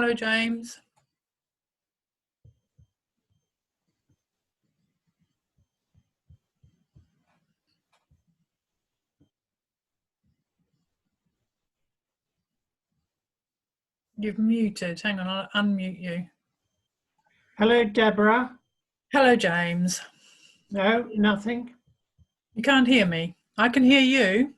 Hello, James. You've muted. Hang on, I'll unmute you. Hello, Deborah. Hello, James. No, nothing. You can't hear me. I can hear you.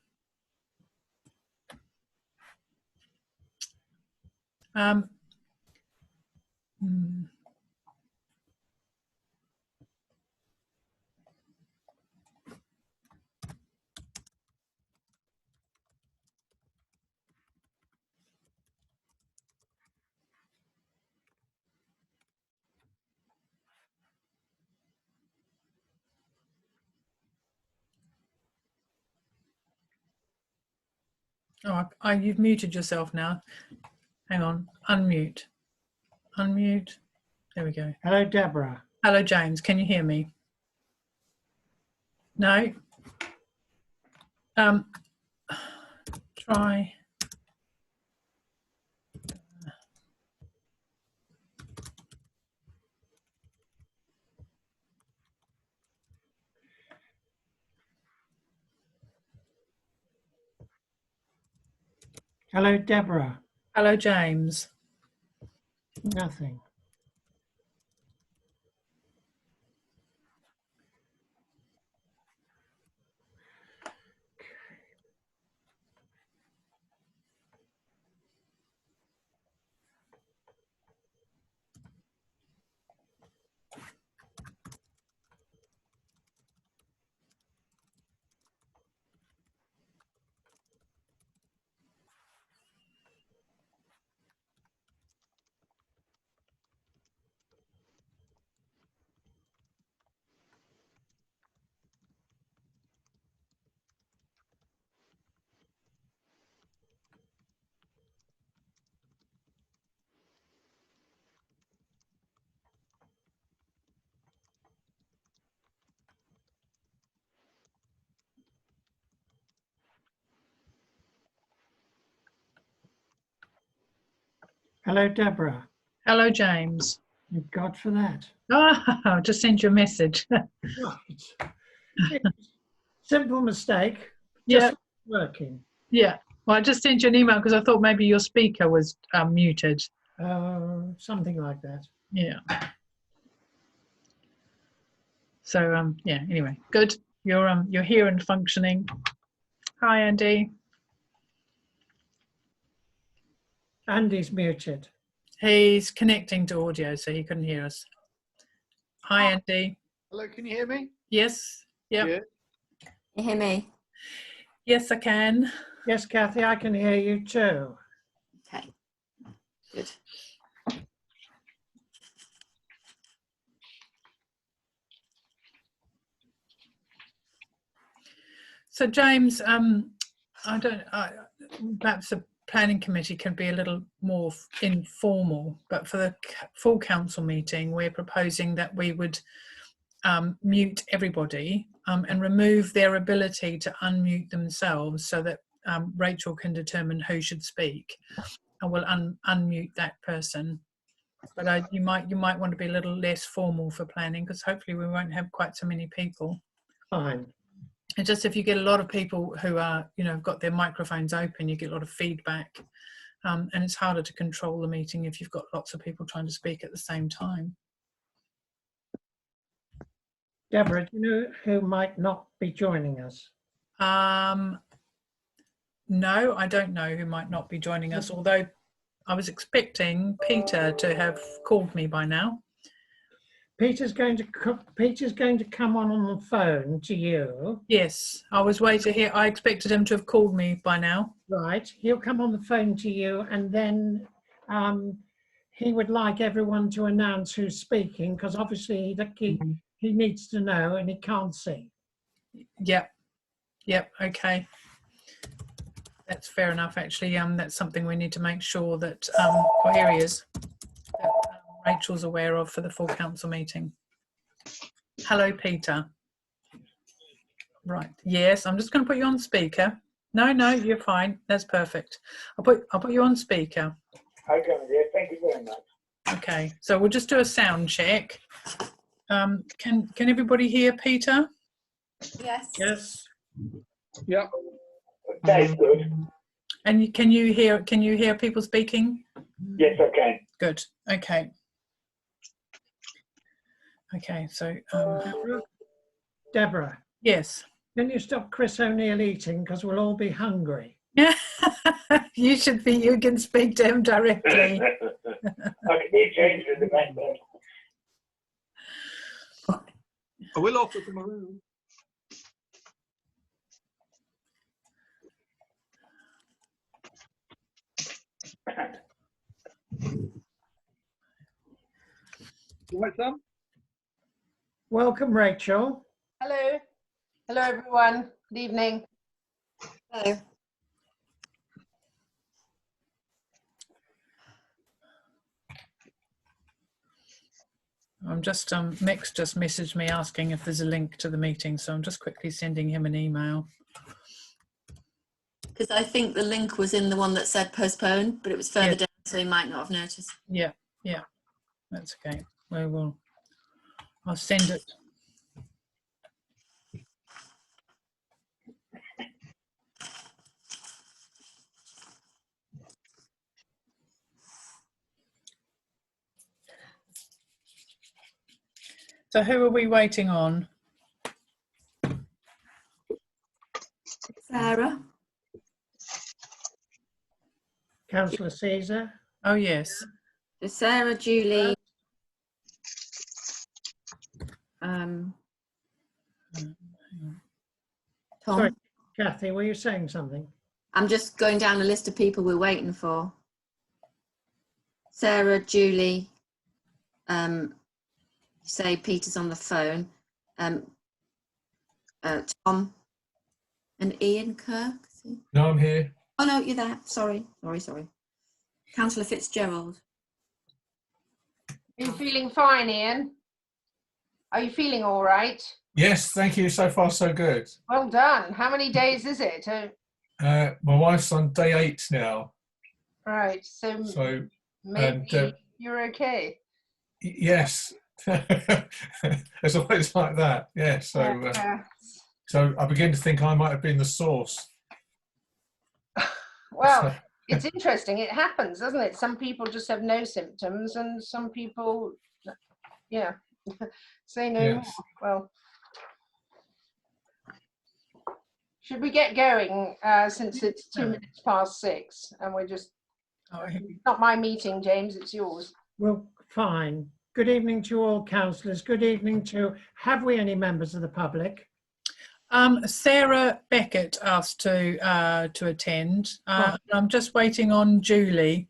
Oh, you've muted yourself now. Hang on, unmute. Unmute. There we go. Hello, Deborah. Hello, James. Can you hear me? No? Try. Hello, Deborah. Hello, James. Nothing. Hello, Deborah. Hello, James. Thank God for that. Oh, I just sent you a message. Right. Simple mistake. Yeah. Just working. Yeah. Well, I just sent you an email because I thought maybe your speaker was muted. Something like that. Yeah. So yeah. Anyway, good. You're here and functioning. Hi, Andy. Andy's muted. He's connecting to audio, so he couldn't hear us. Hi, Andy. Hello, can you hear me? Yes. Yeah. Good. Can you hear me? Yes, I can. Yes, Kathy, I can hear you too. Okay, good. So, James, perhaps the planning committee can be a little more informal, but for the full council meeting, we're proposing that we would mute everybody and remove their ability to unmute themselves so that Rachel can determine who should speak, and we'll unmute that person. But you might want to be a little less formal for planning, because hopefully we won't have quite so many people. Fine. And just if you get a lot of people who are, have got their microphones open, you get a lot of feedback, and it's harder to control the meeting if you've got lots of people trying to speak at the same time. Deborah, do you know who might not be joining us? No, I don't know who might not be joining us, although I was expecting Peter to have called me by now. Peter's going to come on the phone to you. Yes, I was waiting here. I expected him to have called me by now. Right, he'll come on the phone to you, and then he would like everyone to announce who's speaking, because obviously he needs to know and he can't see. Yep, okay. That's fair enough, actually. That's something we need to make sure that, oh, here he is, that Rachel's aware of for the full council meeting. Hello, Peter. Right, yes, I'm just going to put you on speaker. No, you're fine. That's perfect. I'll put you on speaker. Okay, dear. Thank you very very much. Okay, so we'll just do a sound check. Can everybody hear Peter? Yes. Yes. Yep. Okay, good. And can you hear people speaking? Yes, I can. Good. Okay. Okay. So Deborah, yes. can you stop Chris O'Neill eating, because we'll all be hungry? Yeah. You can speak to him directly. I can hear James in the background. I will offer them a room. Right, Sam? Welcome, Rachel. Hello. Hello, everyone. Good evening. Hello. I'm just Mick's just messaged me asking if there's a link to the meeting, so I'm just quickly sending him an email. Because I think the link was in the one that said postponed, but it was further Yeah. down, so he might not have noticed. Yeah, that's okay. I'll send it. So who are we waiting on? Sarah. Councillor Caesar. Oh yes. So Sarah, Julie. Tom. Sorry, Kathy, were you saying something? I'm just going down the list of people we're waiting for. Sarah, Julie. Say Peter's on the phone. Tom and Ian Kirk. No, I'm here. Oh no, you're there. Sorry. Councillor Fitzgerald. Are you feeling fine, Ian? Are you feeling all right? Yes, thank you. So far, so good. Well done. How many days is it? My wife's on day 8 now. Right. So maybe you're okay. Yes. It's always like that. Yes. So I begin to think I might have been the source. Well, it's interesting. It happens, doesn't it? Some people just have no symptoms, and some people, yeah, say no more. Well, should we get going since it's 2 minutes past 6 and we're just, it's not my meeting, James, it's yours. Well, fine. Good evening to all councillors. Good evening to, have we any members of the public? Sarah Beckett asked to attend. I'm just waiting on Julie.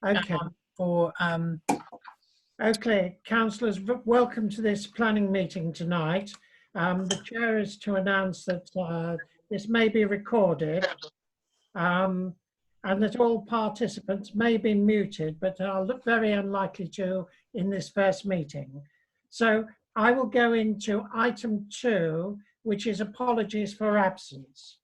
Okay. Okay, councillors, welcome to this planning meeting tonight. The chair is to announce that this may be recorded and that all participants may be muted, but are very unlikely to in this first meeting. So I will go into item 2, which is apologies for absence.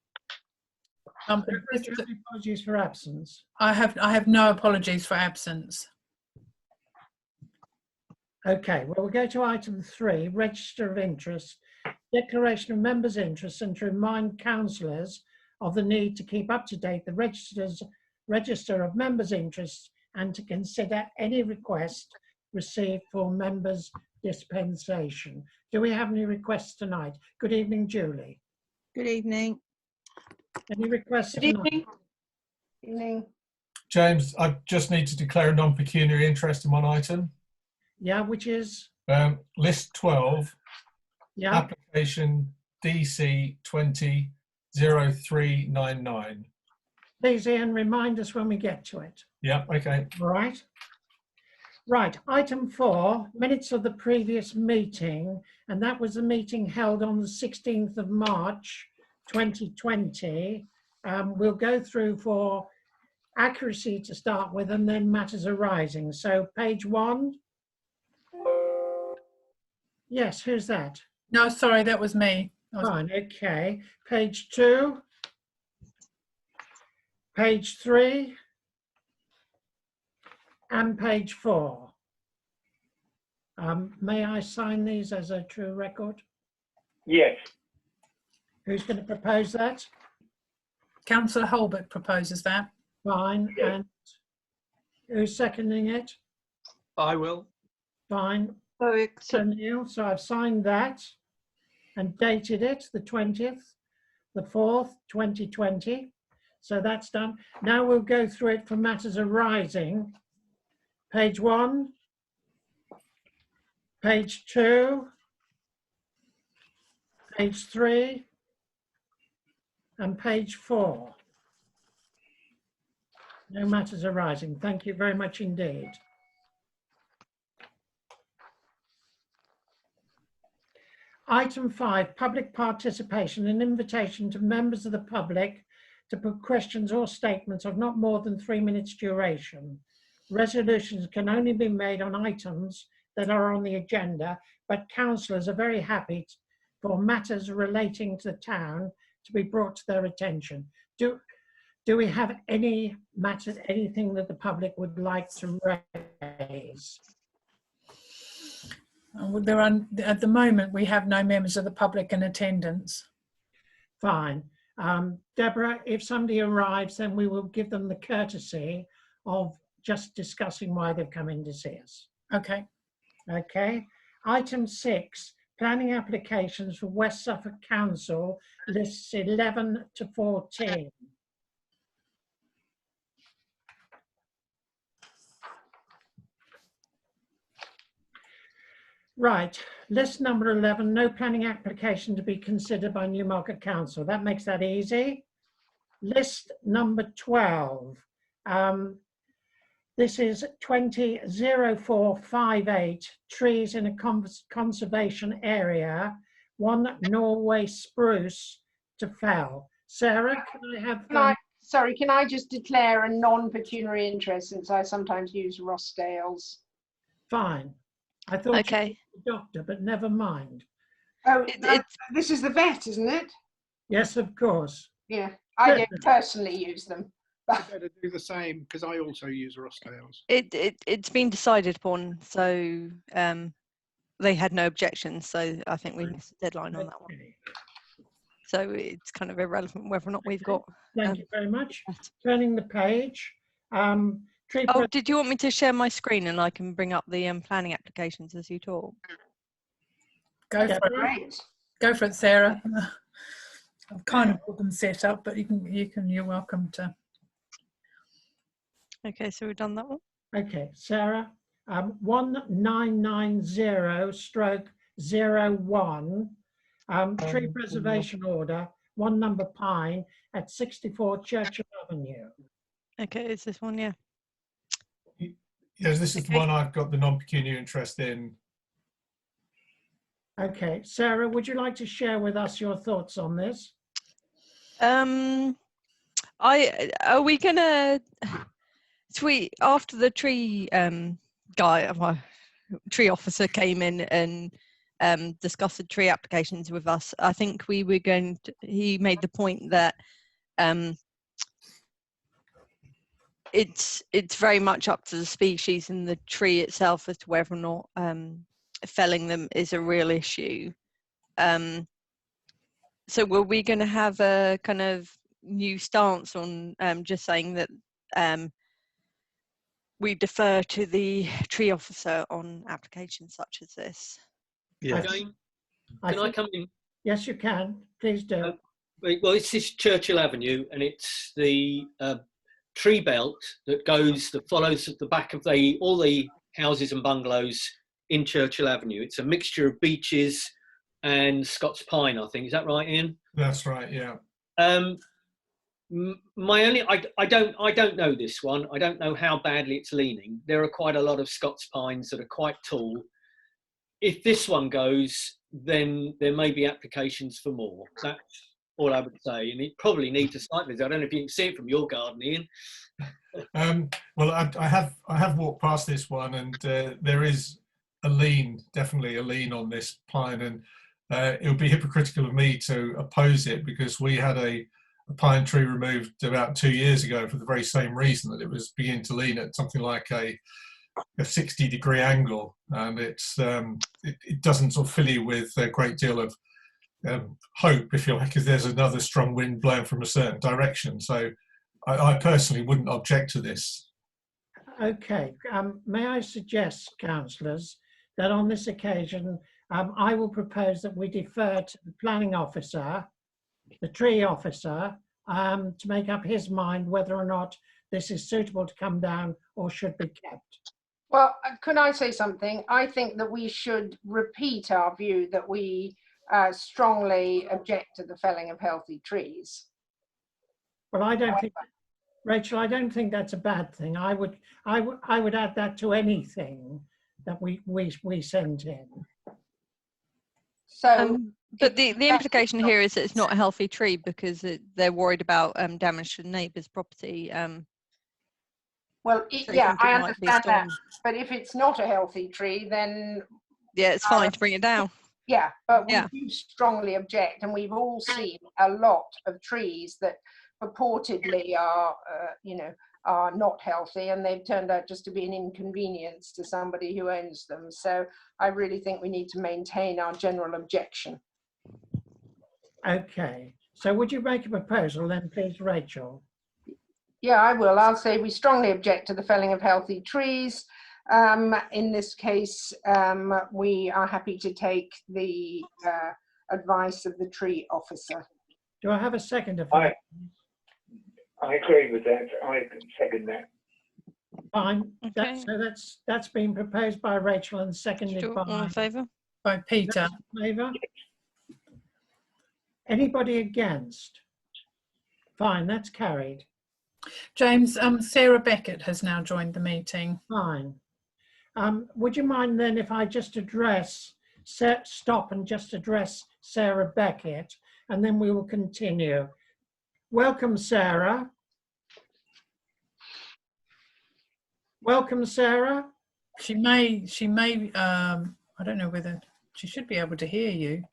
Apologies for absence. I have no apologies for absence. Okay, well, we'll go to item 3, register of interest, declaration of members' interests, and to remind councillors of the need to keep up to date the register of members' interests and to consider any request received for members' dispensation. Do we have any requests tonight? Good evening, Julie. Good evening. Any requests Good tonight? evening. Evening. James, I just need to declare a non-pecuniary interest in one item. Yeah, which is? List 12, Yeah. application DC 200399. Please, Ian, remind us when we get to it. Yeah, okay. All right. Right, item 4, minutes of the previous meeting, and that was the meeting held on the 16th of March 2020. We'll go through for accuracy to start with and then matters arising. So page 1. Yes, who's that? No, sorry, that was me. Fine, okay. Page 2. Page 3. and page 4. May I sign these as a true record? Yes. Who's going to propose that? Councillor Holbert proposes that. Fine. Yes. And who's seconding it? I will. Fine. So, So Neil, so I've signed that and dated it the 20th, the 4th, 2020. So that's done. Now we'll go through it for matters arising. Page 1, page 2, page 3, and page 4. No matters arising. Thank you very much indeed. Item 5, public participation, an invitation to members of the public to put questions or statements of not more than 3 minutes duration. Resolutions can only be made on items that are on the agenda, but councillors are very happy for matters relating to the town to be brought to their attention. Do we have any matters, anything that the public would like to raise? There are, at the moment, we have no members of the public in attendance. Fine. Deborah, if somebody arrives, then we will give them the courtesy of just discussing why they've come in to see us. Okay. Okay. Item 6, planning applications for West Suffolk Council, lists 11 to 14. Right, list number 11, no planning application to be considered by Newmarket Council. That makes that easy. List number 12. This is 200458, trees in a conservation area, 1 Norway spruce to fell. Sarah, can I have Sorry, can I just declare a non-pecuniary interest, since I sometimes use Rossdale's? Fine. I thought okay. you were the doctor, but never mind. Oh, this is the vet, isn't it? Yes, of course. Yeah, I don't personally use them. I better do the same because I also use Rossdale's. It's been decided upon, so they had no objections, so I think we missed the deadline on that one. Okay. So it's kind of irrelevant whether or not we've got. Thank you very much. Turning the page. Did you want me to share my screen and I can bring up the planning applications as you talk? Go for it. Great. Go for it, Sarah. I've kind of got them set up, but you're welcome to. Okay, so we've done that one. Okay, Sarah. 1990/01. Tree preservation order, 1 number pine at 64 Churchill Avenue. Okay, is this one? Yeah. Yes, this is the one I've got the non-pecuniary interest in. Okay, Sarah, would you like to share with us your thoughts on this? Are we gonna? After the tree tree officer came in and discussed the tree applications with us, I think we were going to. He made the point that it's very much up to the species and the tree itself as to whether or not felling them is a real issue. So were we going to have a kind of new stance on just saying that we defer to the tree officer on applications such as this? Yeah. Can I come in? Yes, you can. Please do. Well, it's this Churchill Avenue, and it's the tree belt that follows the back of all the houses and bungalows in Churchill Avenue. It's a mixture of beeches and Scots pine, I think. Is that right, Ian? That's right, yeah. I don't know this one. I don't know how badly it's leaning. There are quite a lot of Scots pines that are quite tall. If this one goes, then there may be applications for more. That's all I would say. And it probably needs a site visit. I don't know if you can see it from your garden, Ian. Well, I have walked past this one, and there is definitely a lean on this pine, and it would be hypocritical of me to oppose it because we had a a pine tree removed about 2 years ago for the very same reason, that it was beginning to lean at something like a 60-degree angle, and it doesn't sort of fill you with a great deal of hope, if you like, because there's another strong wind blowing from a certain direction. So I personally wouldn't object to this. Okay, may I suggest, councillors, that on this occasion, I will propose that we defer to the planning officer, the tree officer, to make up his mind whether or not this is suitable to come down or should be kept. Well, could I say something? I think that we should repeat our view that we strongly object to the felling of healthy trees. Well, I don't think, Rachel, I don't think that's a bad thing. I would add that to anything that we send in. So, but the implication here is that it's not a healthy tree because they're worried about damage to the neighbour's property. well, So yeah, I it might be understand that. storm. But if it's not a healthy tree, then Yeah, it's fine to bring it down. yeah, but we Yeah. do strongly object, and we've all seen a lot of trees that purportedly are, are not healthy, and they've turned out just to be an inconvenience to somebody who owns them. So I really think we need to maintain our general objection. Okay, so would you make a proposal then, please, Rachel? Yeah, I will. I'll say we strongly object to the felling of healthy trees. In this case, we are happy to take the advice of the tree officer. Do I have a seconder? I agree with that. I can second that. Fine. Okay. So that's been proposed by Rachel and seconded All by in favour? By Peter. Favour? Anybody against? Fine, that's carried. James, Sarah Beckett has now joined the meeting. Fine. Would you mind then if I just stop and just address Sarah Beckett, and then we will continue. Welcome, Sarah. Welcome, Sarah. She may, I don't know whether, she should be able to hear you.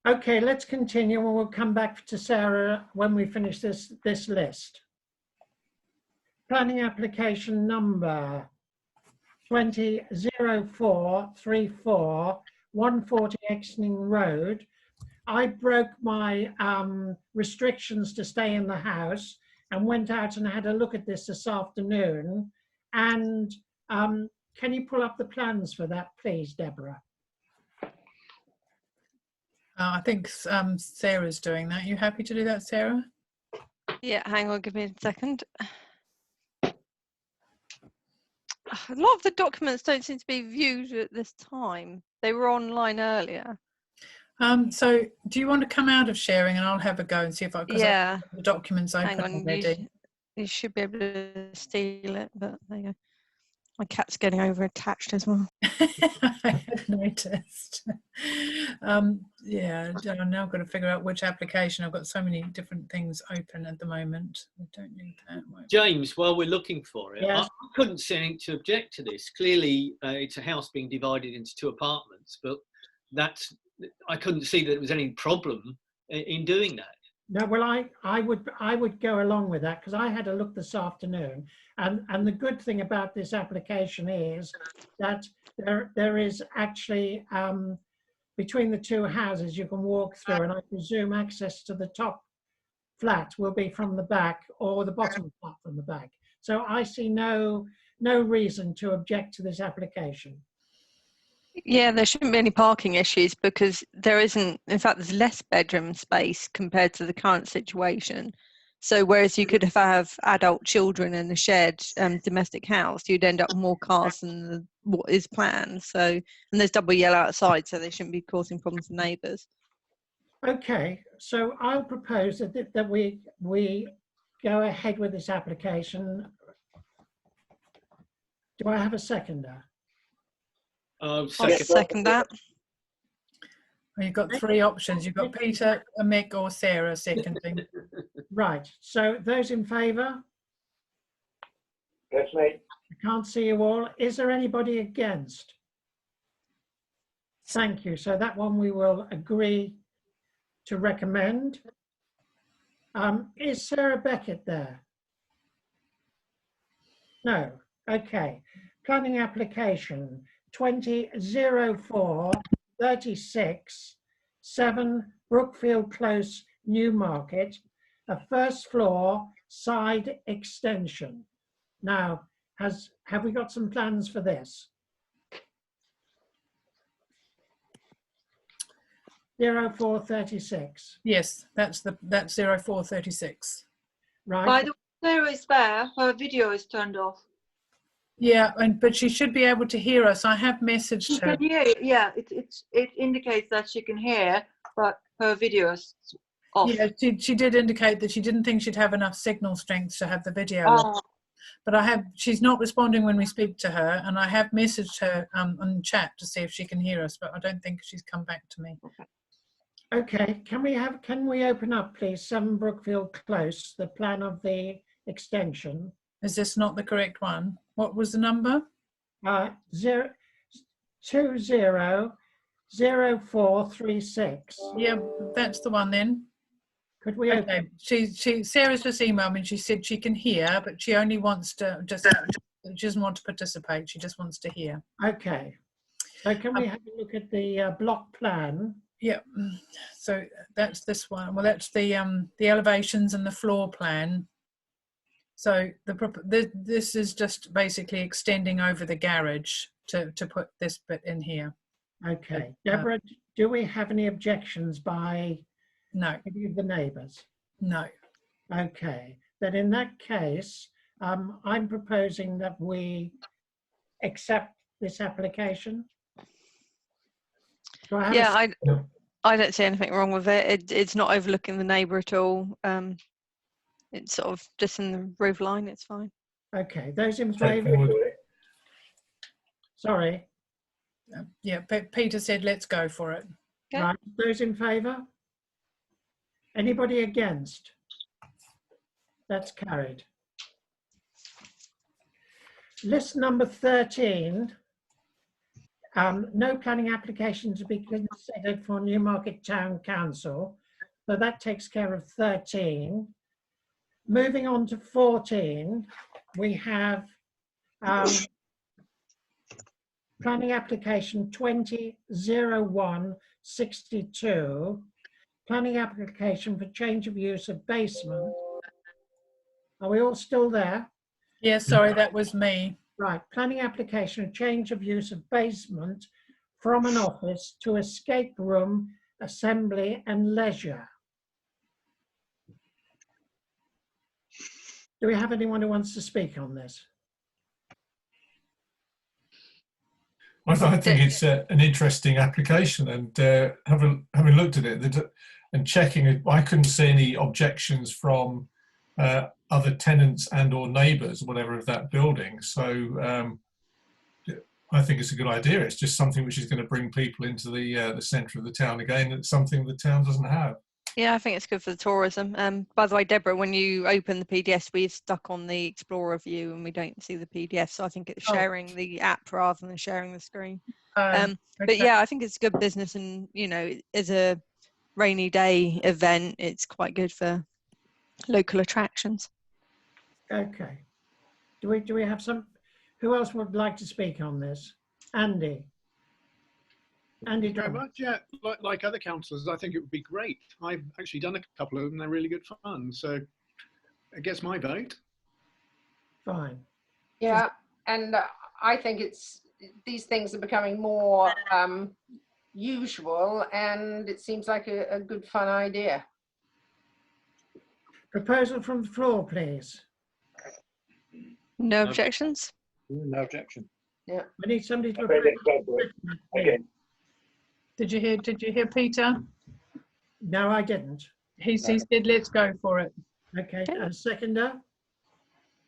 Okay, let's continue and we'll come back to Sarah when we finish this list. Planning application number 200434, 140 Exning Road. I broke my restrictions to stay in the house and went out and had a look at this afternoon. And can you pull up the plans for that, please, Deborah? I think Sarah's doing that. You happy to do that, Sarah? Yeah, hang on, give me a second. A lot of the documents don't seem to be viewed at this time. They were online earlier. So do you want to come out of sharing and I'll have a go and see if I can Yeah. the documents open Hang on, already. you should be able to steal it, but there you go. My cat's getting over attached as well. I had noticed. Yeah, I've now got to figure out which application. I've got so many different things open at the moment. We don't need that. James, while we're looking for it, Yes. I couldn't see anything to object to this. Clearly, it's a house being divided into 2 apartments, but I couldn't see that there was any problem in doing that. No, well, I would go along with that because I had a look this afternoon, and the good thing about this application is that there is actually between the 2 houses you can walk through, and I presume access to the top flat will be from the back or the bottom flat from the back. So I see no reason to object to this application. Yeah, there shouldn't be any parking issues because there isn't, in fact, there's less bedroom space compared to the current situation. So whereas you could have adult children in a shared domestic house, you'd end up with more cars than what is planned. So, and there's double yellow outside, so they shouldn't be causing problems for neighbours. Okay, so I'll propose that we go ahead with this application. Do I have a seconder? I'll second that. Well, you've got 3 options. You've got Peter, Mick or Sarah seconding. Right, so those in favour? That's me. I can't see you all. Is there anybody against? Thank you. So that one we will agree to recommend. Is Sarah Beckett there? No. Okay. Planning application 200436 7 Brookfield Close, Newmarket, a first floor side extension. Now, have we got some plans for this? 0436. Yes, that's 0436. Right. By the way, Sarah is there. Her video is turned off. Yeah, but she should be able to hear us. I have She messaged her. can hear. Yeah, it indicates that she can hear, but her video is off. Yeah, she did indicate that she didn't think she'd have enough signal strength to have the video on. Oh, But she's not responding when we speak to her, and I have messaged her on chat to see if she can hear us, but I don't think she's come back to me. Okay, can we open up, please, 7 Brookfield Close, the plan of the extension? Is this not the correct one? What was the number? 200436. Yeah, that's the one then. Could we open? Okay. Sarah's just emailed me and she said she can hear, but she only wants to she doesn't want to participate. She just wants to hear. Okay. So can we have a look at the block plan? Yeah. So that's this one. Well, that's the elevations and the floor plan. So this is just basically extending over the garage to put this bit in here. Okay. Deborah, do we have any objections by any of the neighbours? No. Okay. Then in that case, I'm proposing that we accept this application. Yeah, I don't see anything wrong with it. It's not overlooking the neighbour at all. It's sort of just in the roof line. It's fine. Okay, those in favour? Sorry. Yeah, Peter said let's go for it. Okay. Right, those in favour? Anybody against? That's carried. List number 13. No planning application to be considered for Newmarket Town Council. So that takes care of 13. Moving on to 14, we have planning application 200162. Planning application for change of use of basement. Are we all still there? Yeah, sorry, that was me. Right, planning application, change of use of basement from an office to escape room, assembly and leisure. Do we have anyone who wants to speak on this? I think it's an interesting application, and having looked at it and checking it, I couldn't see any objections from other tenants and or neighbours, whatever, of that building. So I think it's a good idea. It's just something which is going to bring people into the centre of the town again. It's something the town doesn't have. Yeah, I think it's good for the tourism. By the way, Deborah, when you open the PDS, we've stuck on the Explorer view and we don't see the PDF. So I think it's sharing the app rather than sharing the screen. Okay. But yeah, I think it's good business, and as a rainy day event, it's quite good for local attractions. Okay. Do we have some? Who else would like to speak on this? Andy. Andy, very much. Yeah, like other councillors, I think it would be great. I've actually done a couple of them. They're really good fun. So it gets my vote. Fine. Yeah, and I think these things are becoming more usual, and it seems like a good fun idea. Proposal from the floor, please. No objections? No objection. Yeah. We need somebody to. Again. Did you hear Peter? No, I didn't. He said let's go for it. Okay, and seconder?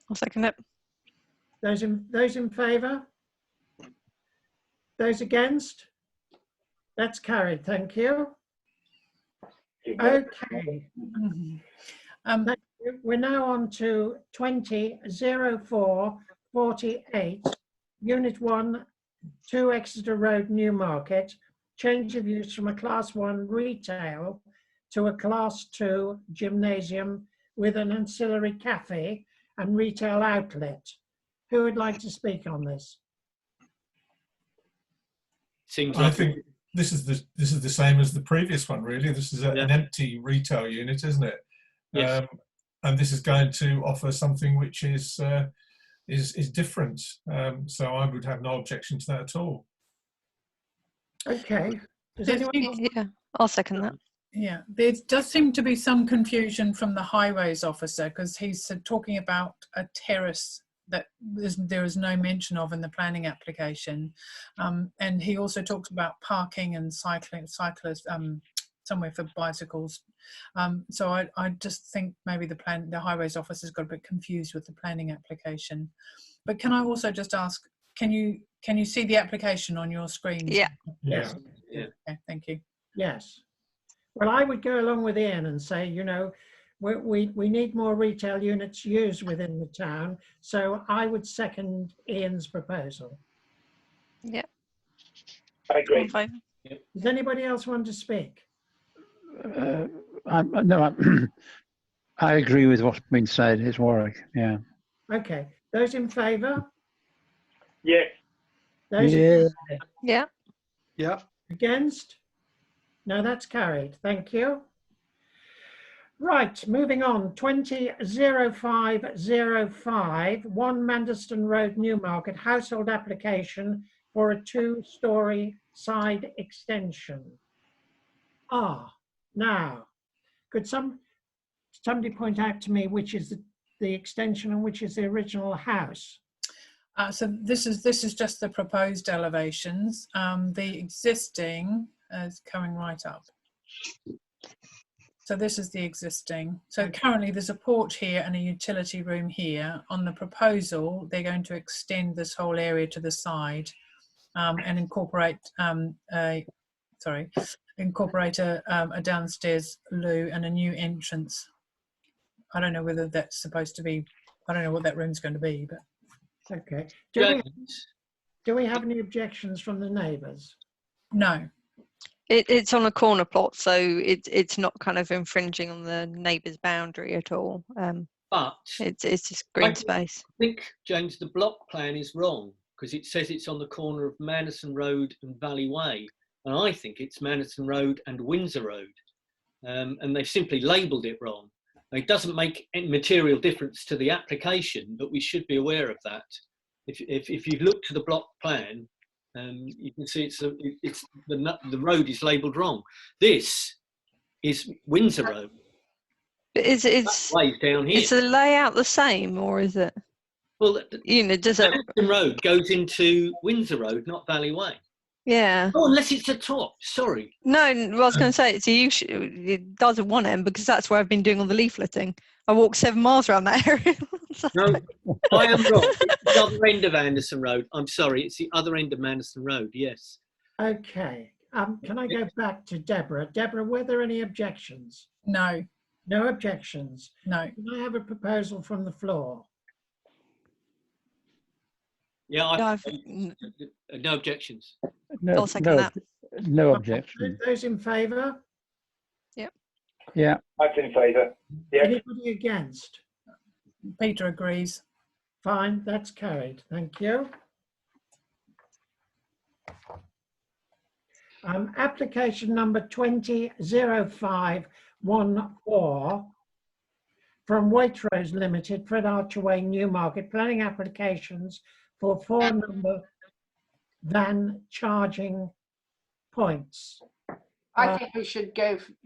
I'll second it. Those in favour? Those against? That's carried, thank you. Okay. We're now on to 200448, Unit 1, 2 Exeter Road, Newmarket. Change of use from a Class 1 retail to a Class 2 gymnasium with an ancillary cafe and retail outlet. Who would like to speak on this? Seems I like think this is the same as the previous one, really. This is an empty retail unit, isn't it? Yes. And this is going to offer something which is different. So I would have no objection to that at all. Okay. Does There's- anyone? Yeah, I'll second that. Yeah, there does seem to be some confusion from the highways officer, because he's talking about a terrace that there is no mention of in the planning application, and he also talks about parking and cyclists, somewhere for bicycles. So I just think maybe the highways officer's got a bit confused with the planning application. But can I also just ask, can you see the application on your screens? Yeah. Yes. Yeah. Okay, thank you. Yes. Well, I would go along with Ian and say, you know, we need more retail units used within the town. So I would second Ian's proposal. Yeah. I agree. Does anybody else want to speak? I agree with what's been said. It's Warwick. Yeah. Okay. Those in favour? Yes. Those Yeah. Yeah. Yeah. against? No, that's carried. Thank you. Right, moving on. 200505, 1 Manderston Road, Newmarket, household application for a 2-storey side extension. Now, could somebody point out to me which is the extension and which is the original house? So this is just the proposed elevations. The existing is coming right up. So this is the existing. So currently there's a porch here and a utility room here. On the proposal, they're going to extend this whole area to the side and incorporate a downstairs loo and a new entrance. I don't know whether that's supposed to be, I don't know what that room's going to be, but. Okay. James. Do we have any objections from the neighbours? No. It's on a corner plot, so it's not kind of infringing on the neighbour's boundary at all. But It's just green space. I think, James, the block plan is wrong because it says it's on the corner of Manderson Road and Valley Way. And I think it's Manderson Road and Windsor Road. And they've simply labelled it wrong. It doesn't make any material difference to the application, but we should be aware of that. If you look to the block plan, you can see the road is labelled wrong. This is Windsor Road. But it's Way down here. is the layout the same, or is it? Well, You know, does it? Manderson Road goes into Windsor Road, not Valley Way. Yeah. Oh, unless it's the top. Sorry. No, well, I was going to say it does at one end because that's where I've been doing all the leafleting. I walked 7 miles around that area. So- No, I am wrong. It's the other end of Anderson Road. I'm sorry. It's the other end of Manderson Road. Yes. Okay. Can I go back to Deborah? Deborah, were there any objections? No. No objections. No. Can I have a proposal from the floor? Yeah, No, no objections. I'll second that. No objection. Those in favour? Yeah. I'm in favour. Yeah. Anybody against? Peter agrees. Fine, that's carried. Thank you. Application number 200514 from Waitrose Limited, Fred Archerway, Newmarket, planning applications for 4-number van charging points. I think we should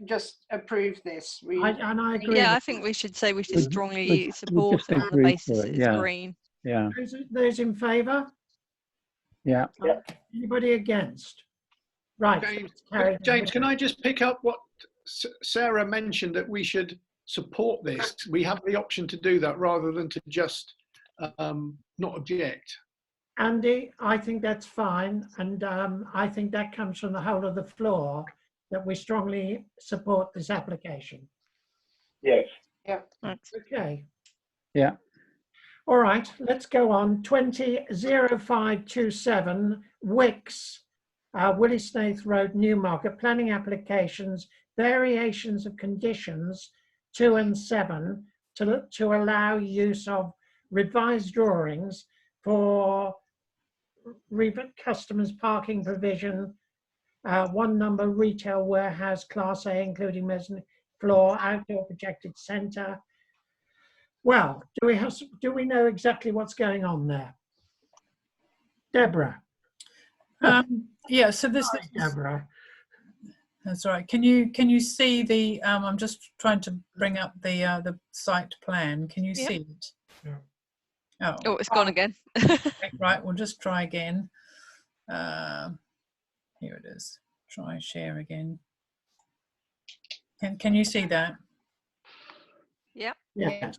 just approve this. And I agree. Yeah, I with think we should say we should We- strongly we support just it on the agree to basis it, it's yeah. green. Yeah. those in favour? Yeah. Anybody against? Right. James, can I just pick up what Sarah mentioned, that we should support this? We have the option to do that rather than to just not object. Andy, I think that's fine. And I think that comes from the whole of the floor, that we strongly support this application. Yes. Thanks. Okay. Yeah. All right, let's go on. 200527 Wicks, Willie Snaith Road, Newmarket, planning applications variations of conditions 2 and 7 to allow use of revised drawings for customers parking provision, 1 number retail warehouse class A, including mezzanine floor, outdoor projected centre. Well, do we know exactly what's going on there? Deborah. Yeah, so this Sorry, Deborah. That's all right. Can you see the? I'm just trying to bring up the site plan. Can you Yeah. see it? Yeah. Oh, Oh, it's gone again. right. We'll just try again. Here it is. Try share again. Can you see that? Yeah. Yeah.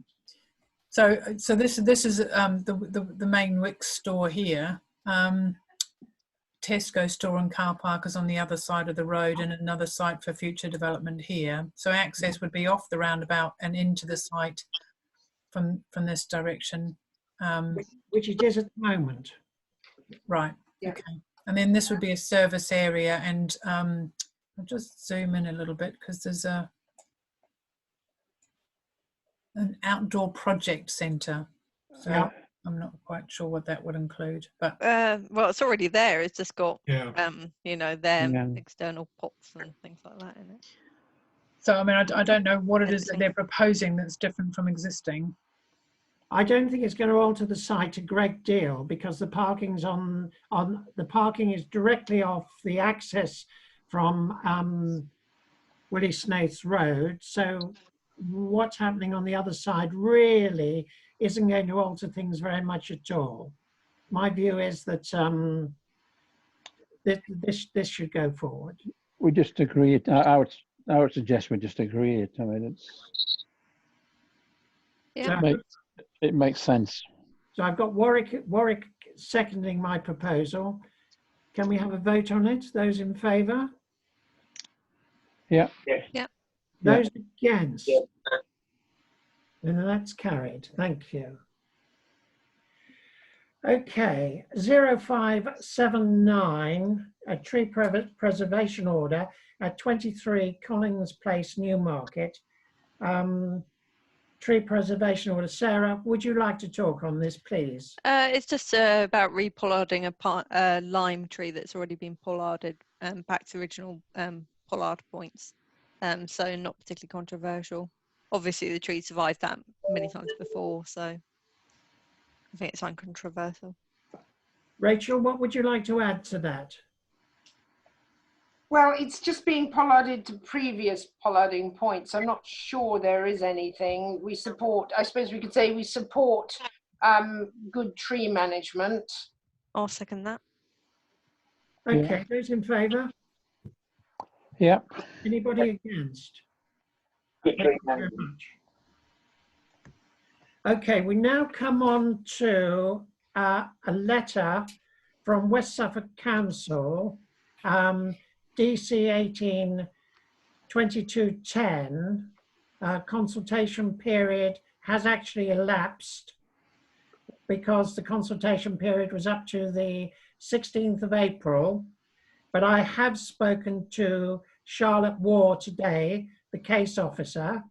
So this is the main Wicks store here. Tesco store and car park is on the other side of the road, and another site for future development here. So access would be off the roundabout and into the site from this direction. Which it is at the moment. Right. Yeah. Okay. And then this would be a service area, and I'll just zoom in a little bit because there's an outdoor project centre. So Yeah. I'm not quite sure what that would include, but Well, it's already there. It's just got, Yeah. their Yeah. external pots and things like that in it. so I mean I don't know what it is that Fencing. they're proposing that's different from existing. I don't think it's going to alter the site a great deal because the parking's the parking is directly off the access from Willie Snaith's Road. So what's happening on the other side really isn't going to alter things very much at all. My view is that this should go forward. We just agree it. I would suggest we just agree it. I mean, Yeah. it makes sense. So I've got Warwick seconding my proposal. Can we have a vote on it? Those in favour? Yeah. Yes. Yeah. Those against? Yeah. And that's carried. Thank you. Okay, 0579, a tree preservation order at 23 Collins Place, Newmarket. Tree preservation order. Sarah, would you like to talk on this, please? It's just about repollarding a lime tree that's already been pollarded back to original pollard points. So not particularly controversial. Obviously, the tree survived that many times before, so I think it's uncontroversial. Rachel, what would you like to add to that? Well, it's just being pollarded to previous pollarding points. I'm not sure there is anything. We support, I suppose we could say we support good tree management. I'll second that. Okay, those in favour? Yeah. Anybody against? Good Thank tree you very management. much. Okay, we now come on to a letter from West Suffolk Council, DC 182210. Consultation period has actually elapsed because the consultation period was up to the 16th of April. But I have spoken to Charlotte Waugh today, the case officer,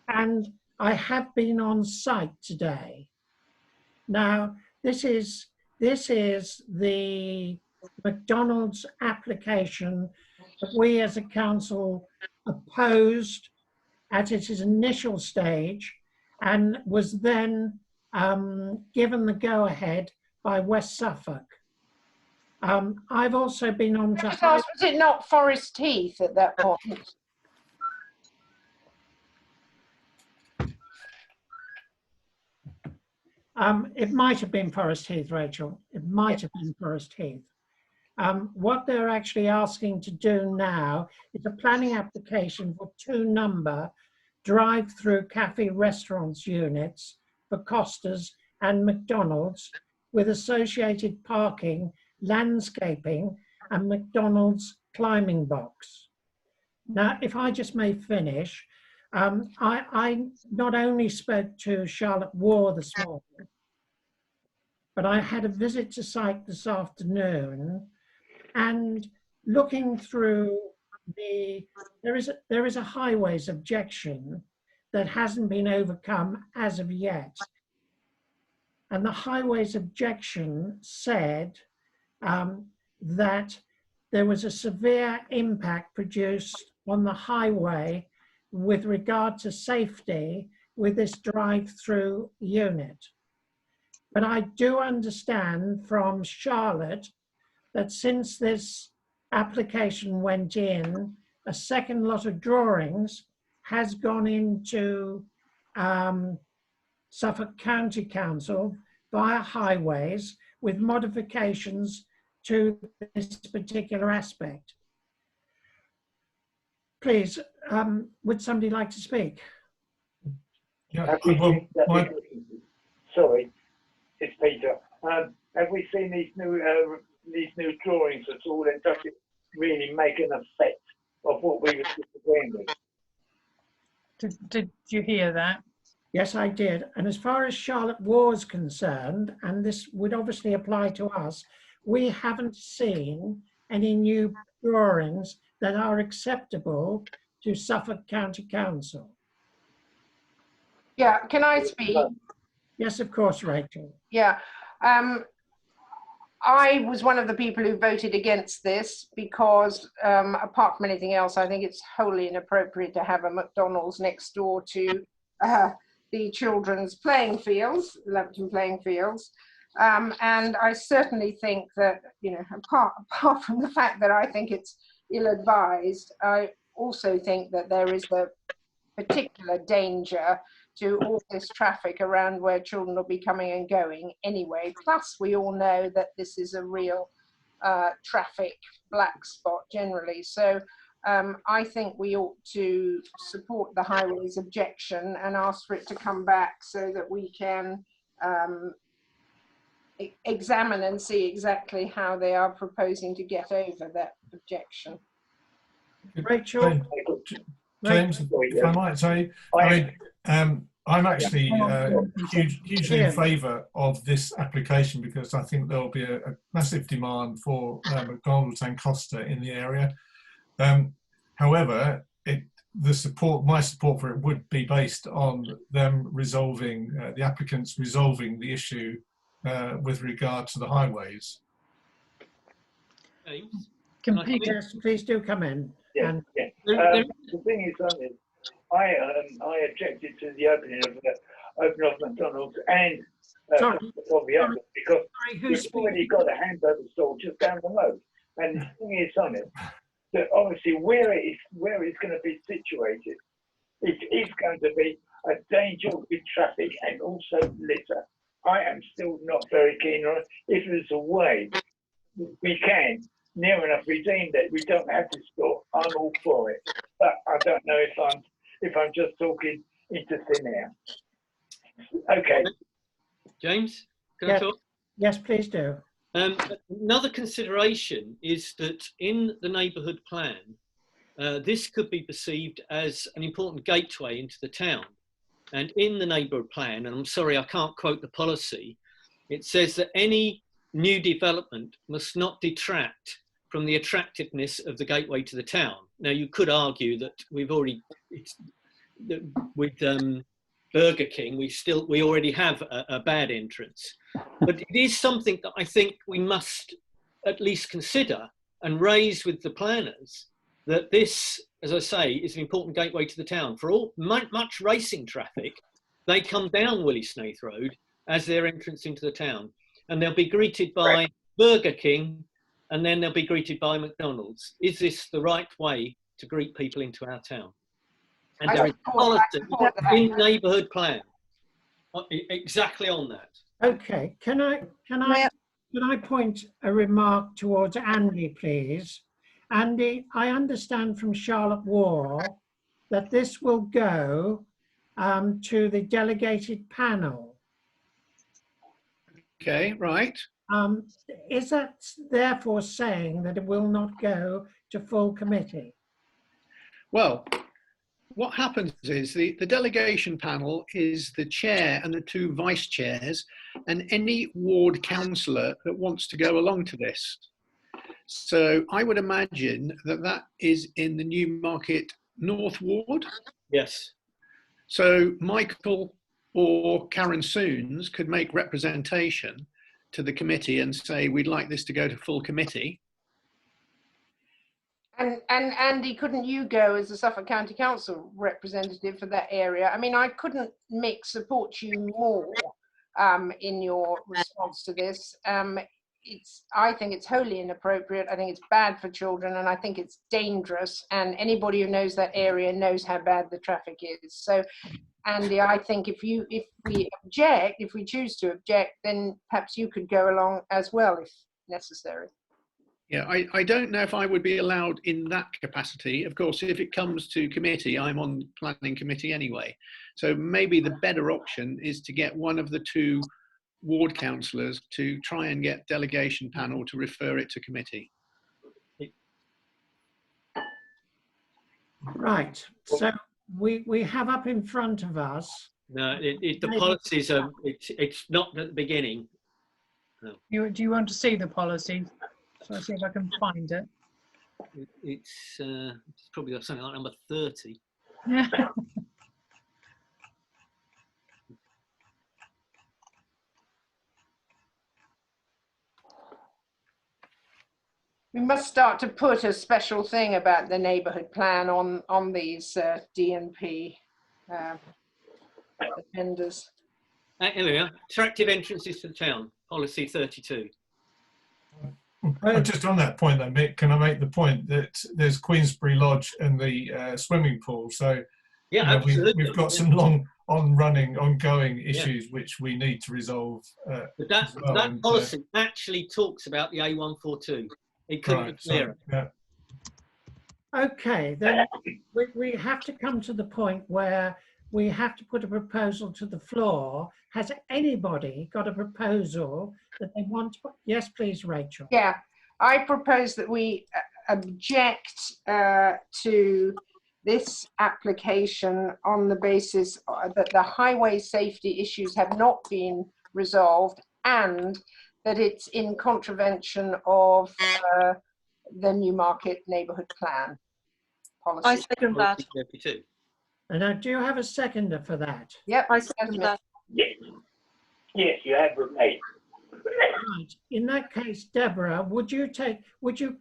and I have been on site today. Now, this is the McDonald's application that we as a council opposed at its initial stage and was then given the go-ahead by West Suffolk. I've also been on to... Was it not Forest Heath at that point? It might have been Forest Heath, Rachel. It might have been Forest Heath. What they're actually asking to do now is a planning application for 2-number drive-through cafe restaurants units for Costas and McDonald's with associated parking, landscaping and McDonald's climbing box. Now, if I just may finish, I not only spoke to Charlotte Waugh this morning, but I had a visit to site this afternoon, and looking through there is a highways objection that hasn't been overcome as of yet. And the highways objection said that there was a severe impact produced on the highway with regard to safety with this drive-through unit. But I do understand from Charlotte that since this application went in, a second lot of drawings has gone into Suffolk County Council via highways with modifications to this particular aspect. Please, would somebody like to speak? Yeah, sorry, it's Peter. Have we seen these new drawings at all, and does it really make an effect of what we were disagreeing with? Did you hear that? Yes, I did. And as far as Charlotte was concerned, and this would obviously apply to us, we haven't seen any new drawings that are acceptable to Suffolk County Council. Yeah, can I speak? Yes, of course, Rachel. Yeah. I was one of the people who voted against this because, apart from anything else, I think it's wholly inappropriate to have a McDonald's next door to the children's playing fields, Leamington playing fields. And I certainly think that, you know, apart from the fact that I think it's ill-advised, I also think that there is a particular danger to all this traffic around where children will be coming and going anyway. Plus, we all know that this is a real traffic black spot generally. So I think we ought to support the highways objection and ask for it to come back so that we can examine and see exactly how they are proposing to get over that objection. Rachel? James, if I might say, I'm actually hugely in favour of this application because I think there will be a massive demand for McDonald's and Costa in the area. However, my support for it would be based on them resolving, the applicants resolving the issue with regard to the highways. Yes, please do come in. Yeah, yeah. The thing is, I objected to the opening of McDonald's and of the others because we've already got a hamburger store just down the road. And the thing is on it, that obviously where it's going to be situated, it is going to be a danger with traffic and also litter. I am still not very keen on it. If there's a way we can near enough redeem that we don't have this store, I'm all for it. But I don't know if I'm just talking into thin air. Okay. James, can I talk? Yes, please do. Another consideration is that in the neighbourhood plan, this could be perceived as an important gateway into the town. And in the neighbourhood plan, and I'm sorry, I can't quote the policy, it says that any new development must not detract from the attractiveness of the gateway to the town. Now, you could argue that we've already, with Burger King, we already have a bad entrance. But it is something that I think we must at least consider and raise with the planners, that this, as I say, is an important gateway to the town. For all much racing traffic, they come down Willie Snaith Road as their entrance into the town. And they'll be greeted by Burger King, and then they'll be greeted by McDonald's. Is this the right way to greet people into our town? And there is policy in neighbourhood plan exactly on that. Okay, can I point a remark towards Andy, please? Andy, I understand from Charlotte Wall that this will go to the delegated panel. Okay, right. Is that therefore saying that it will not go to full committee? Well, what happens is the delegation panel is the chair and the two vice chairs and any ward councillor that wants to go along to this. So I would imagine that that is in the Newmarket North Ward. Yes. So Michael or Karen Soons could make representation to the committee and say, we'd like this to go to full committee. And Andy, couldn't you go as the Suffolk County Council representative for that area? I mean, I couldn't support you more in your response to this. I think it's wholly inappropriate. I think it's bad for children, and I think it's dangerous. And anybody who knows that area knows how bad the traffic is. So, Andy, I think if we choose to object, then perhaps you could go along as well if necessary. Yeah, I don't know if I would be allowed in that capacity. Of course, if it comes to committee, I'm on planning committee anyway. So maybe the better option is to get one of the two ward councillors to try and get delegation panel to refer it to committee. Right. So we have up in front of us. No, the policies are. It's not at the beginning. No. Do you want to see the policy? So I'll see if I can find it. It's probably something like number 30. Yeah. We must start to put a special thing about the neighbourhood plan on these DNP offenders. Here we are. Attractive entrances to the town. Policy 32. Just on that point, though, Mick, can I make the point that there's Queensbury Lodge and the swimming pool? So, yeah, absolutely. We've got some long, ongoing issues which we need to resolve. But that policy actually talks about the A142. It couldn't be clearer. Yeah. Okay, then we have to come to the point where we have to put a proposal to the floor. Has anybody got a proposal that they want to put? Yes, please, Rachel. Yeah, I propose that we object to this application on the basis that the highway safety issues have not been resolved and that it's in contravention of the Newmarket neighbourhood plan policy. I second that. And do you have a seconder for that? Yep, I second that. Yes, you have with me. Right. In that case, Deborah, would you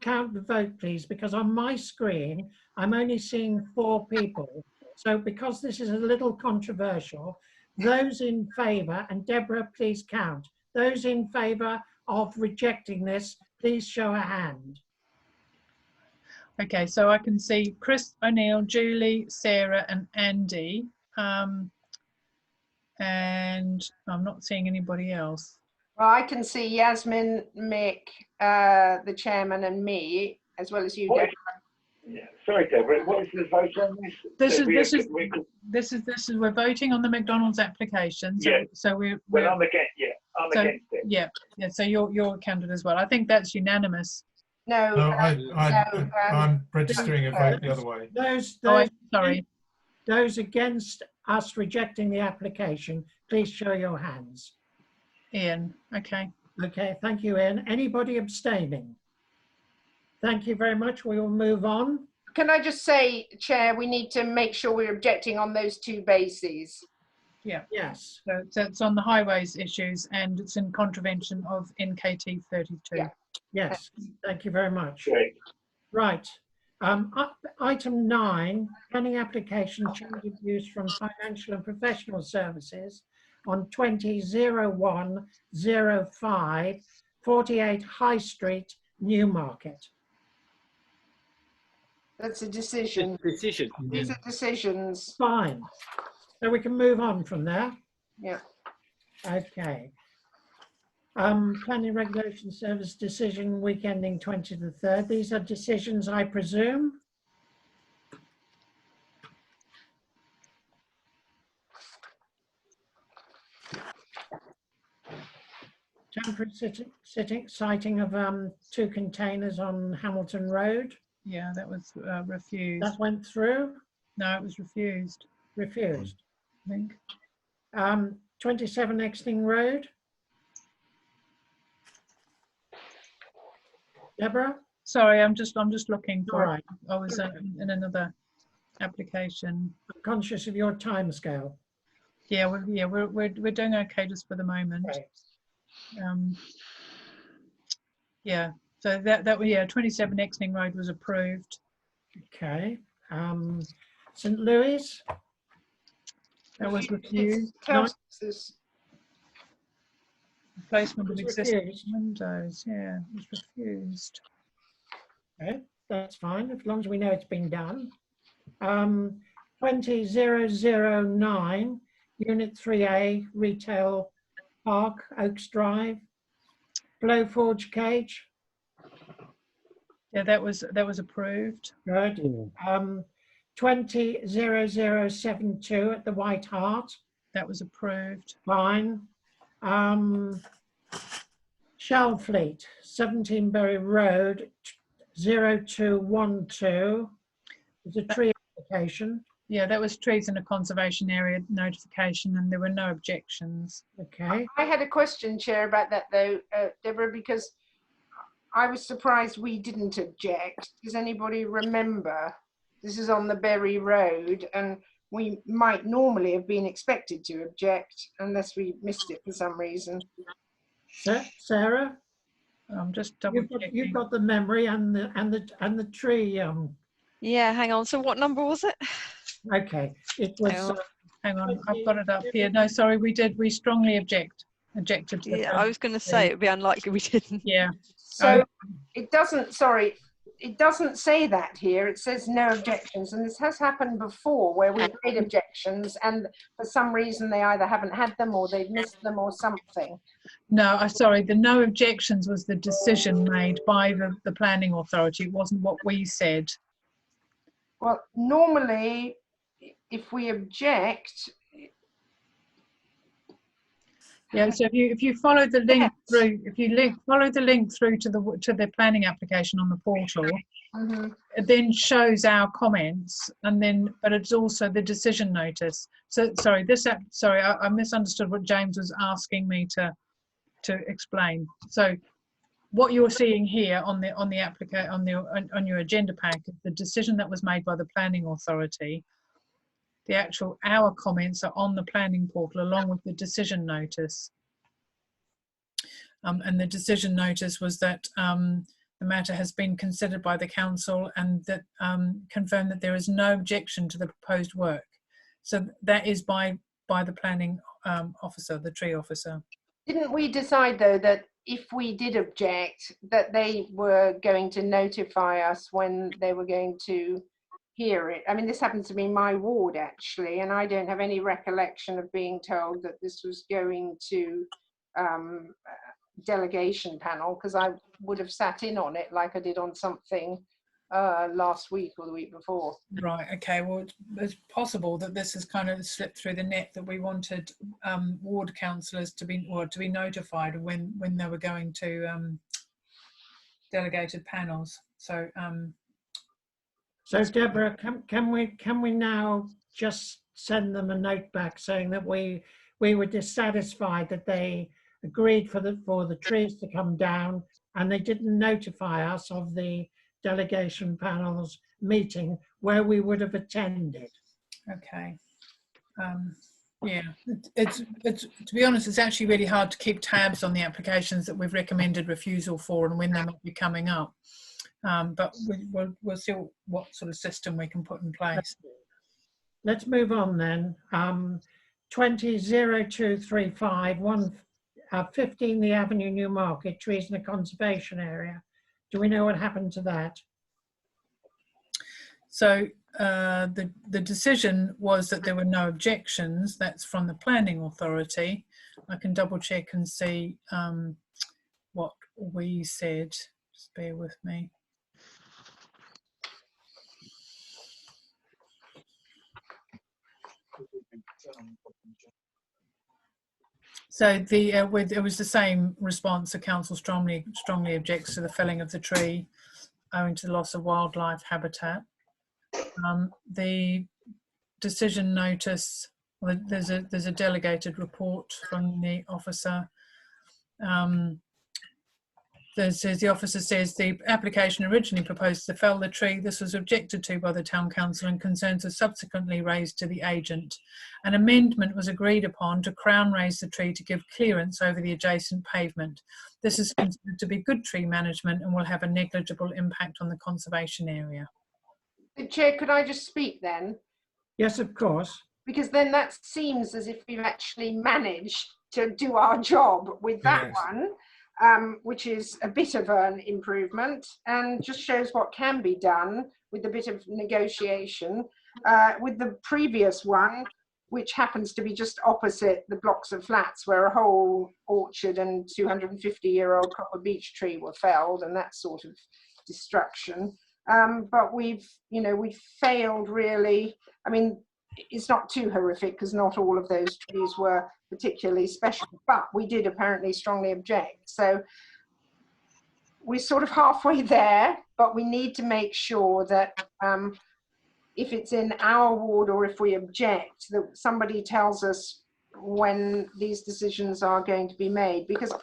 count the vote, please? Because on my screen, I'm only seeing 4 people. So because this is a little controversial, those in favour, and Deborah, please count. Those in favour of rejecting this, please show a hand. Okay, so I can see Chris O'Neill, Julie, Sarah, and Andy. And I'm not seeing anybody else. Well, I can see Yasmin, Mick, the chairman, and me, as well as you, Deborah. Yeah. Sorry, Deborah. What is the vote on this? This is we're voting on the McDonald's application. So, yeah. So we're. Well, I'm against. Yeah, I'm against it. Yeah. So you're counted as well. I think that's unanimous. No. I'm registering a vote the other way. Sorry. Those against us rejecting the application, please show your hands. Ian, okay. Okay, thank you, Ian. Anybody abstaining? Thank you very much. We will move on. Can I just say, Chair, we need to make sure we're objecting on those 2 bases. Yeah. Yes. So it's on the highways issues and it's in contravention of NKT 32. Yeah. Yes, thank you very much. Great. Right. Item 9, planning application change of use from financial and professional services on 20/01/05, 48 High Street, Newmarket. That's a decision. Decision. These are decisions. Fine. So we can move on from there. Yeah. Okay. Planning Regulation Service decision week ending 20 to 3rd. These are decisions, I presume. Temporary sighting of 2 containers on Hamilton Road. Yeah, that was refused. That went through? No, it was refused. Refused. I think. 27 Exting Road. Deborah? Sorry, I'm just looking All for right. it. I was in another application. I'm conscious of your timescale. Yeah, we're doing okay just for the moment. Okay. Yeah, so that yeah, 27 Exning Road was approved. Okay. St. Louis. That was refused. Councillors, Replacement of Was existing refused. windows. Yeah, it was refused. Okay, that's fine, as long as we know it's been done. 20009, Unit 3A, Retail Park, Oaks Drive, Blowforge Cage. Yeah, that was approved. Good. 200072 at the White Hart. That was approved. Fine. Shellfleet, 17 Berry Road, 0212. It's a tree application. Yeah, that was trees in a conservation area notification, and there were no objections. Okay. I had a question, Chair, about that though, Deborah, because I was surprised we didn't object. Does anybody remember? This is on the Berry Road, and we might normally have been expected to object unless we missed it for some reason. Sarah, I'm just double checking. you've got the memory and the tree. Yeah, hang on. So what number was it? Okay, it was. Hang on, I've got it up here. No, sorry, we strongly objected to the Yeah, I was going to say it would be unlikely we didn't. Yeah. So it doesn't, sorry, it doesn't say that here. It says no objections, and this has happened before where we've made objections and for some reason they either haven't had them or they've missed them or something. No, sorry, the no objections was the decision made by the planning authority. It wasn't what we said. Well, normally if we object, yeah, so if you follow the link through, follow the link through to the planning application on the portal, it then shows our comments, and then but it's also the decision notice. So sorry, I misunderstood what James was asking me to explain. So what you're seeing here on your agenda pack is the decision that was made by the planning authority. Our comments are on the planning portal along with the decision notice. And the decision notice was that the matter has been considered by the council and that confirmed that there is no objection to the proposed work. So that is by the planning officer, the tree officer. Didn't we decide though that if we did object that they were going to notify us when they were going to hear it? I mean, this happens to be my ward actually, and I don't have any recollection of being told that this was going to delegation panel, because I would have sat in on it like I did on something last week or the week before. Right, okay, well it's possible that this has kind of slipped through the net, that we wanted ward councillors to be notified when they were going to delegated panels. So so Deborah, can we now just send them a note back saying that we were dissatisfied that they agreed for the trees to come down and they didn't notify us of the delegation panel's meeting where we would have attended? Okay. Yeah, it's to be honest, it's actually really hard to keep tabs on the applications that we've recommended refusal for and when they might be coming up. But we'll see what sort of system we can put in place. Let's move on then. 200235 15 the Avenue Newmarket, trees in a conservation area. Do we know what happened to that? So the decision was that there were no objections. That's from the planning authority. I can double check and see what we said. Just bear with me. So it was the same response. The council strongly objects to the felling of the tree owing to the loss of wildlife habitat. The decision notice, well, there's a delegated report from the officer. The the officer says the application originally proposed to fell the tree. This was objected to by the Town Council and concerns were subsequently raised to the agent. An amendment was agreed upon to crown raise the tree to give clearance over the adjacent pavement. This is considered to be good tree management and will have a negligible impact on the conservation area. Chair, could I just speak then? Yes, of course. Because then that seems as if we've actually managed to do our job with that one. Which is a bit of an improvement and just shows what can be done with a bit of negotiation. With the previous one, which happens to be just opposite the blocks of flats where a whole orchard and 250-year-old copper beech tree were felled and that sort of destruction. But we've failed really. I mean, it's not too horrific because not all of those trees were particularly special, but we did apparently strongly object. So we're sort of halfway there, but we need to make sure that if it's in our ward or if we object, that somebody tells us when these decisions are going to be made, because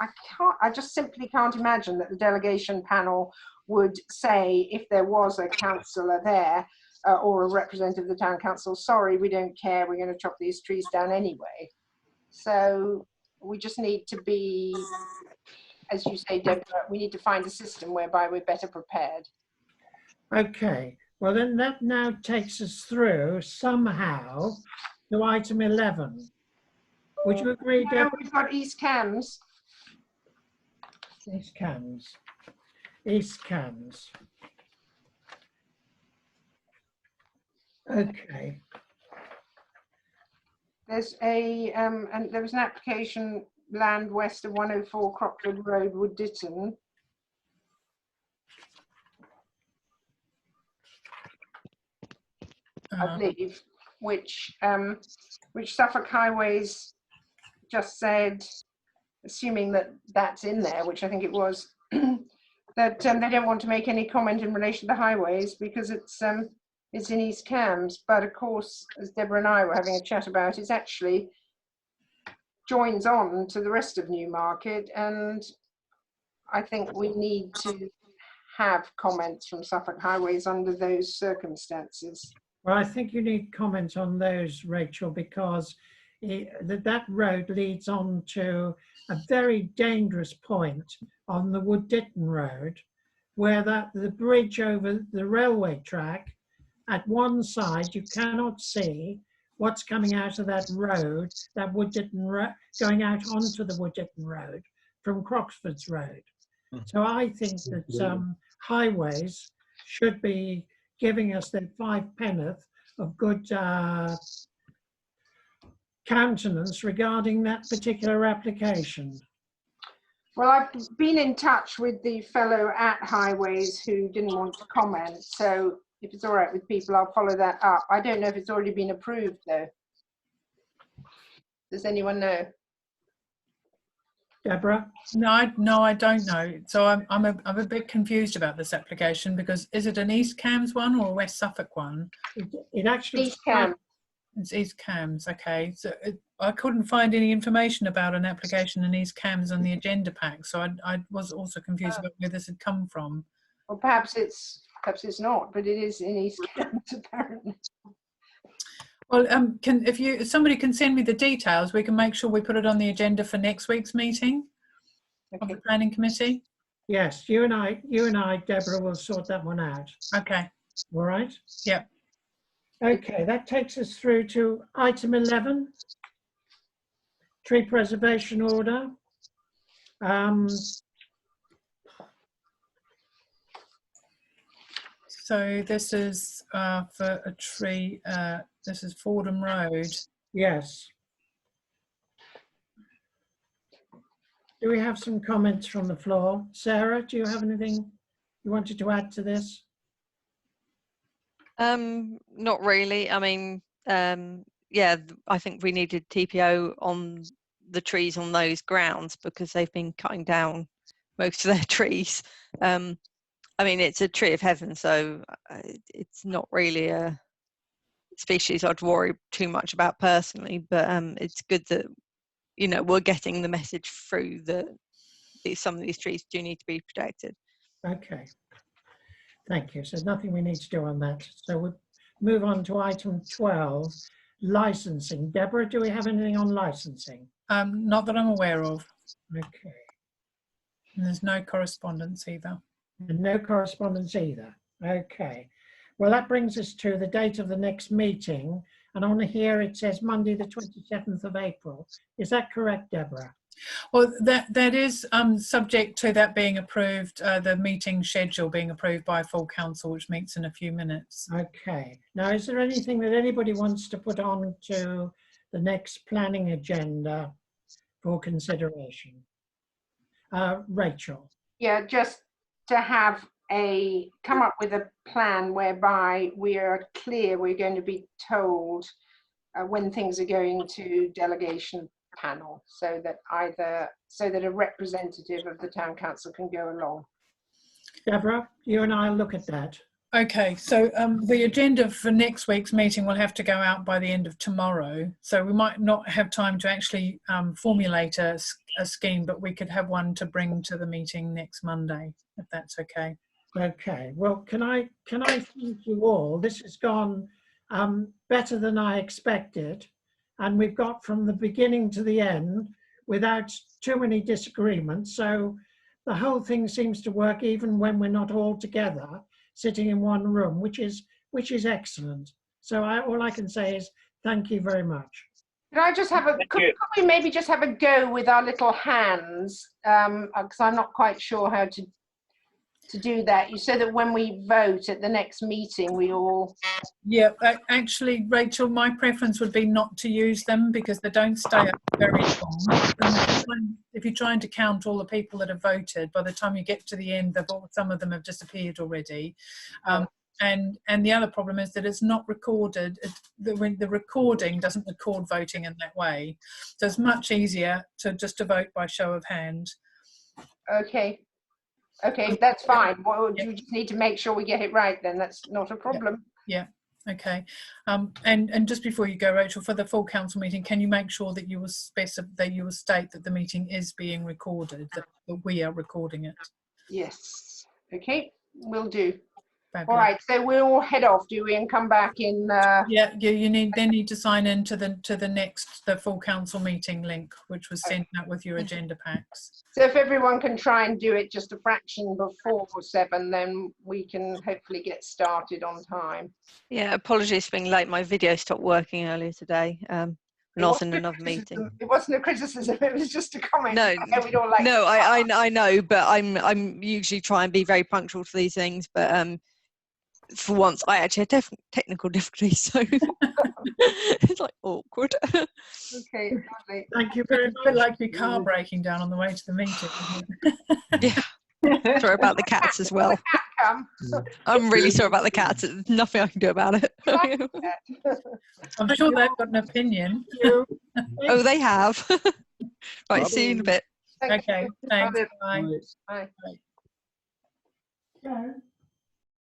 I just simply can't imagine that the delegation panel would say, if there was a councillor there, or a representative of the town council, sorry, we don't care, we're going to chop these trees down anyway. So we just need to be, as you say, Deborah, we need to find a system whereby we're better prepared. Okay, well then that now takes us through somehow to item 11. Would you agree, Deborah? We've got East Cams. East Cams. East Cams. Okay. There's and there was an application land west of 104 Crockford Road, Wood Ditton. I believe, which Suffolk Highways just said, assuming that that's in there, which I think it was, that they don't want to make any comment in relation to the highways because it's in East Cams. But of course, as Deborah and I were having a chat about, it actually joins on to the rest of Newmarket, and I think we need to have comments from Suffolk Highways under those circumstances. Well, I think you need comment on those, Rachel, because that road leads on to a very dangerous point on the Wood Ditton Road, where the bridge over the railway track, at one side you cannot see what's coming out of that road, that Wood Ditton Road, going out onto the Wood Ditton Road from Croxford's Road. So I think that highways should be giving us their 5 penneth of good countenance regarding that particular application. Well, I've been in touch with the fellow at Highways who didn't want to comment, so if it's all right with people, I'll follow that up. I don't know if it's already been approved though. Does anyone know? Deborah? No, I don't know. So I'm a bit confused about this application, because is it an East Cams one or a West Suffolk one? It actually East Cams. It's East Cams, okay. So I couldn't find any information about an application in East Cams on the agenda pack, so I was also confused about where this had come from. Well, perhaps it's not, but it is in East Cams apparently. Well, if somebody can send me the details, we can make sure we put it on the agenda for next week's meeting of the planning committee. Yes, you and I, Deborah, will sort that one out. Okay. All right. Yep. Okay, that takes us through to item 11, tree preservation order. So this is for a tree. This is Fordham Road. Yes. Do we have some comments from the floor? Sarah, do you have anything you wanted to add to this? Not really. I mean, yeah, I think we needed TPO on the trees on those grounds because they've been cutting down most of their trees. I mean, it's a tree of heaven, so it's not really a species I'd worry too much about personally, but it's good that, you know, we're getting the message through that some of these trees do need to be protected. Okay. Thank you. So nothing we need to do on that. So we'll move on to item 12, licensing. Deborah, do we have anything on licensing? Not that I'm aware of. Okay. And there's no correspondence either. And no correspondence either. Okay. Well, that brings us to the date of the next meeting. And on here it says Monday, the 27th of April. Is that correct, Deborah? Well, that is subject to that being approved, the meeting schedule being approved by full council, which meets in a few minutes. Okay. Now, is there anything that anybody wants to put on to the next planning agenda for consideration? Rachel. Yeah, just to have come up with a plan whereby we are clear we're going to be told when things are going to delegation panel, so that a representative of the town council can go along. Deborah, you and I will look at that. Okay, so the agenda for next week's meeting will have to go out by the end of tomorrow. So we might not have time to actually formulate a scheme, but we could have one to bring to the meeting next Monday, if that's okay. Okay. Well, can I thank you all? This has gone better than I expected, and we've got from the beginning to the end without too many disagreements. So the whole thing seems to work even when we're not all together, sitting in one room, which is excellent. So all I can say is thank you very much. Could I just have could we maybe just have a go with our little hands? Because I'm not quite sure how to do that. You said that when we vote at the next meeting, we all... Yeah, actually, Rachel, my preference would be not to use them because they don't stay up very long. If you're trying to count all the people that have voted, by the time you get to the end, some of them have disappeared already. And the other problem is that it's not recorded. The recording doesn't record voting in that way. So it's much easier to vote by show of hand. Okay. Okay, that's fine. Well, you just need to make sure we get it right then. That's not a problem. Yeah. Okay. And just before you go, Rachel, for the full council meeting, can you make sure that you will state that the meeting is being recorded, that we are recording it? Yes. Okay, will do. Fabulous. All right, so we'll all head off, do we, and come back in... Yeah, you need to sign in to the full council meeting link, which was sent out with your agenda packs. So if everyone can try and do it just a fraction before 7, then we can hopefully get started on time. Yeah, apologies for being late. My video stopped working earlier today. And also in another meeting. It wasn't a criticism, it was just a comment. No, we'd all like I know, but I'm usually try and be very punctual to these things, but for once I actually had technical difficulties, so it's like awkward. Okay, lovely. Thank you very much. A bit like your car breaking down on the way to the meeting, isn't it? Yeah. Sorry about the cats as well. I'm really sorry about the cats. There's nothing I can do about it. I'm sure they've got an opinion. Oh, they have. Right, see you in a bit. Okay, thanks. Bye. Bye. Bye.